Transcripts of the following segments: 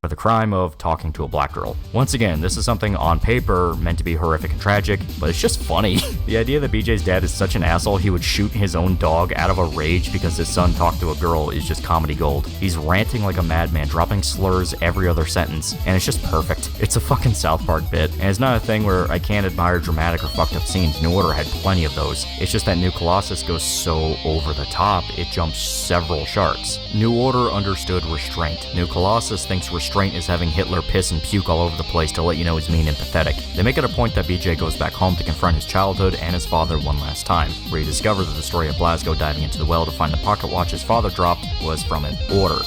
for the crime of talking to a black girl. Once again, this is something on paper meant to be horrific and tragic, but it's just funny. The idea that BJ's dad is such an asshole he would shoot his own dog out of a rage because his son talked to a girl is just comedy gold. He's ranting like a madman, dropping slurs every other sentence, and it's just perfect. It's a fucking South Park bit, and it's not a thing where I can't admire dramatic or fucked up scenes. New Order had plenty of those. It's just that New Colossus goes so over the top, it jumps several sharks. New Order understood restraint. New Colossus thinks restraint is having Hitler piss and puke all over the place to let you know he's mean and pathetic. They make it a point that BJ goes back home to confront his childhood and his father one last time, where he discovers that the story of Blasco diving into the well to find the pocket watch his father dropped was from an order.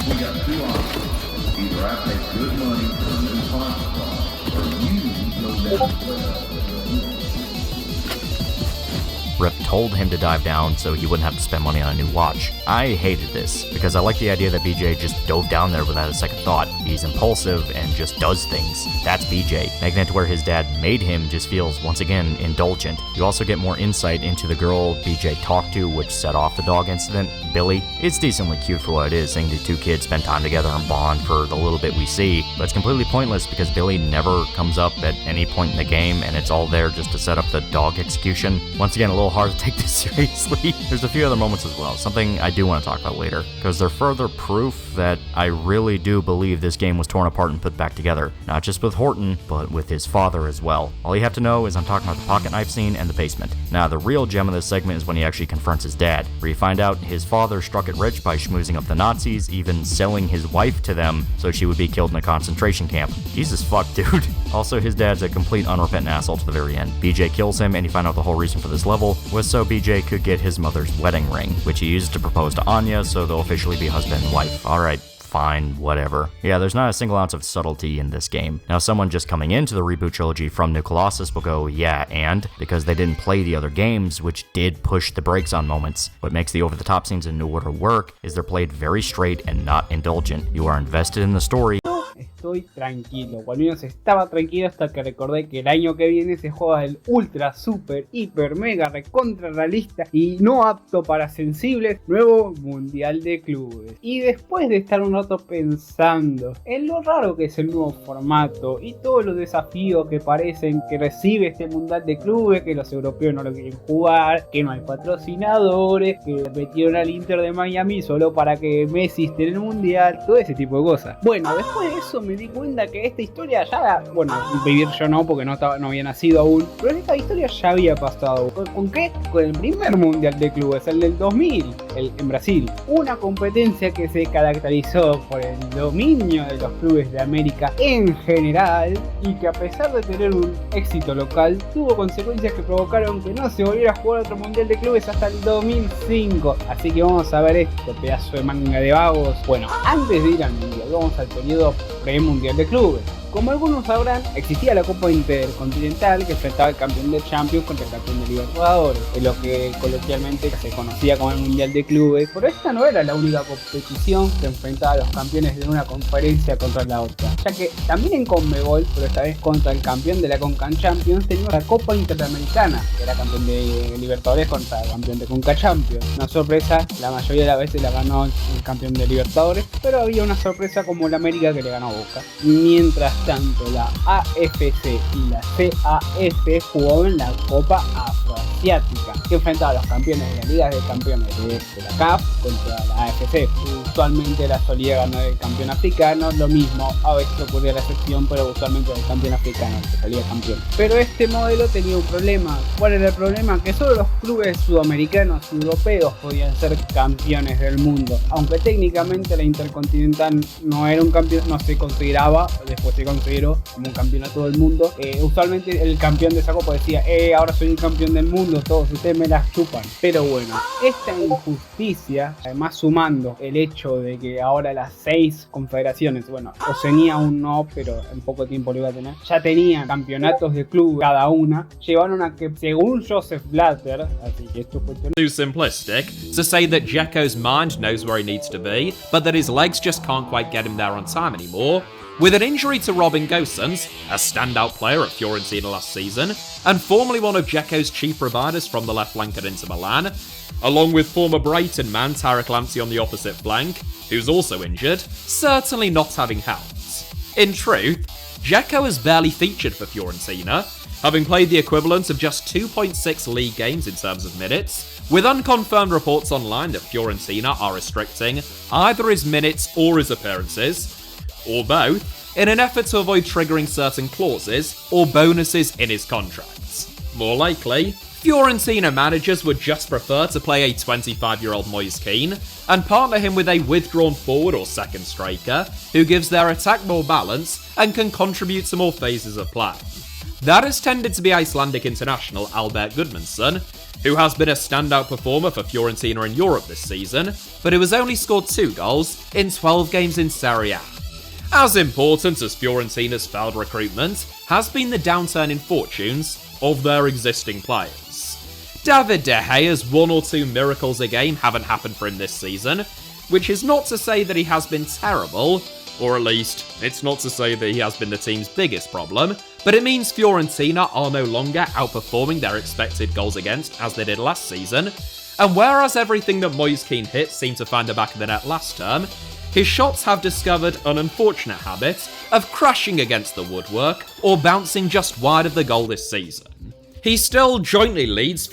We got two options. Either I pay good money for a new pocket watch, or you go down the well. Rip told him to dive down so he wouldn't have to spend money on a new watch. I hated this, because I like the idea that BJ just dove down there without a second thought. He's impulsive and just does things. That's BJ. Making it to where his dad made him just feels, once again, indulgent. You also get more insight into the girl BJ talked to, which set off the dog incident, Billy. It's decently cute for what it is, seeing the two kids spend time together and bond for the little bit we see, but it's completely pointless because Billy never comes up at any point in the game, and it's all there just to set up the dog execution. Once again, a little hard to take this seriously. There's a few other moments as well, something I do want to talk about later, because they're further proof that I really do believe this game was torn apart and put back together, not just with Horton, but with his father as well. All you have to know is I'm talking about the pocket knife scene and the basement. Now, the real gem of this segment is when he actually confronts his dad, where you find out his father struck it rich by schmoozing up the Nazis, even selling his wife to them so she would be killed in a concentration camp. Jesus fuck, dude. Also, his dad's a complete unrepentant asshole to the very end. BJ kills him, and you find out the whole reason for this level was so BJ could get his mother's wedding ring, which he used to propose to Anya, so they'll officially be husband and wife. Alright, fine, whatever. Yeah, there's not a single ounce of subtlety in this game. Now, someone just coming into the reboot trilogy from New Colossus will go, yeah, and? Because they didn't play the other games, which did push the brakes on moments. What makes the over-the-top scenes in New Order work is they're played very straight and not indulgent. You are invested in the story. Estoy tranquilo, o al menos estaba tranquilo hasta que recordé que el año que viene se juega el ultra, super, hiper, mega, recontra realista y no apto para sensibles nuevo mundial de clubes. Y después de estar un rato pensando en lo raro que es el nuevo formato y todos los desafíos que parecen que recibe este mundial de clubes, que los europeos no lo quieren jugar, que no hay patrocinadores, que metieron al Inter de Miami solo para que Messi esté en el mundial, todo ese tipo de cosas. Bueno, después de eso me di cuenta que esta historia ya, bueno, vivir yo no, porque no había nacido aún, pero esta historia ya había pasado. ¿Con qué? Con el primer mundial de clubes, el del 2000, en Brasil. Una competencia que se caracterizó por el dominio de los clubes de América en general y que a pesar de tener un éxito local, tuvo consecuencias que provocaron que no se volviera a jugar otro mundial de clubes hasta el 2005. Así que vamos a ver esto, pedazo de manga de vagos. Bueno, antes de ir al mundial, vamos al periodo pre-mundial de clubes. Como algunos sabrán, existía la Copa Intercontinental que enfrentaba al campeón de Champions contra el campeón de Libertadores, en lo que coloquialmente se conocía como el Mundial de Clubes, pero esta no era la única competición que enfrentaba a los campeones de una conferencia contra la otra, ya que también en Conmebol, pero esta vez contra el campeón de la Concan Champions, teníamos la Copa Interamericana, que era campeón de Libertadores contra el campeón de Conca Champions. Una sorpresa, la mayoría de las veces la ganó el campeón de Libertadores, pero había una sorpresa como el América que le ganó a Boca. Mientras tanto, la AFC y la CAF jugaban la Copa Afroasiática, que enfrentaba a los campeones de la Liga de Campeones de la CAF contra la AFC. Usualmente la solía ganar el campeón africano, lo mismo, a veces ocurría la excepción, pero usualmente el campeón africano que salía campeón. Pero este modelo tenía un problema. ¿Cuál era el problema? Que solo los clubes sudamericanos y europeos podían ser campeones del mundo, aunque técnicamente la Intercontinental no era un campeón, no se consideraba, después se consideró como un campeonato del mundo. Usualmente el campeón de esa copa decía, ahora soy el campeón del mundo, todos ustedes me las chupan. Pero bueno, esta injusticia, además sumando el hecho de que ahora las 6 confederaciones, bueno, Oceanía aún no, pero en poco tiempo lo iba a tener, ya tenían campeonatos de club cada una, llevaron a que, según Joseph Blatter, así que esto fue Too simplistic to say that Jacko's mind knows where he needs to be, but that his legs just can't quite get him there on time anymore. With an injury to Robin Gosens, a standout player at Fiorentina last season, and formerly one of Dzeko's chief providers from the left flank at Inter Milan, along with former Brighton man Tarek Lamptey on the opposite flank, who's also injured, certainly not having helped. In truth, Dzeko has barely featured for Fiorentina, having played the equivalent of just 2.6 league games in terms of minutes, with unconfirmed reports online that Fiorentina are restricting either his minutes or his appearances, or both, in an effort to avoid triggering certain clauses or bonuses in his contracts. More likely, Fiorentina managers would just prefer to play a 25-year-old Moise Kean and partner him with a withdrawn forward or second striker who gives their attack more balance and can contribute to more phases of play. That has tended to be Icelandic international Albert Gudmundsson, who has been a standout performer for Fiorentina in Europe this season, but who has only scored 2 goals in 12 games in Serie A. As important as Fiorentina's failed recruitment has been the downturn in fortunes of their existing players. David De Gea's 1 or 2 miracles a game haven't happened for him this season, which is not to say that he has been terrible, or at least, it's not to say that he has been the team's biggest problem, but it means Fiorentina are no longer outperforming their expected goals against as they did last season, and whereas everything that Moise Kean hits seemed to find the back of the net last term, his shots have discovered an unfortunate habit of crashing against the woodwork or bouncing just wide of the goal this season. He still jointly leads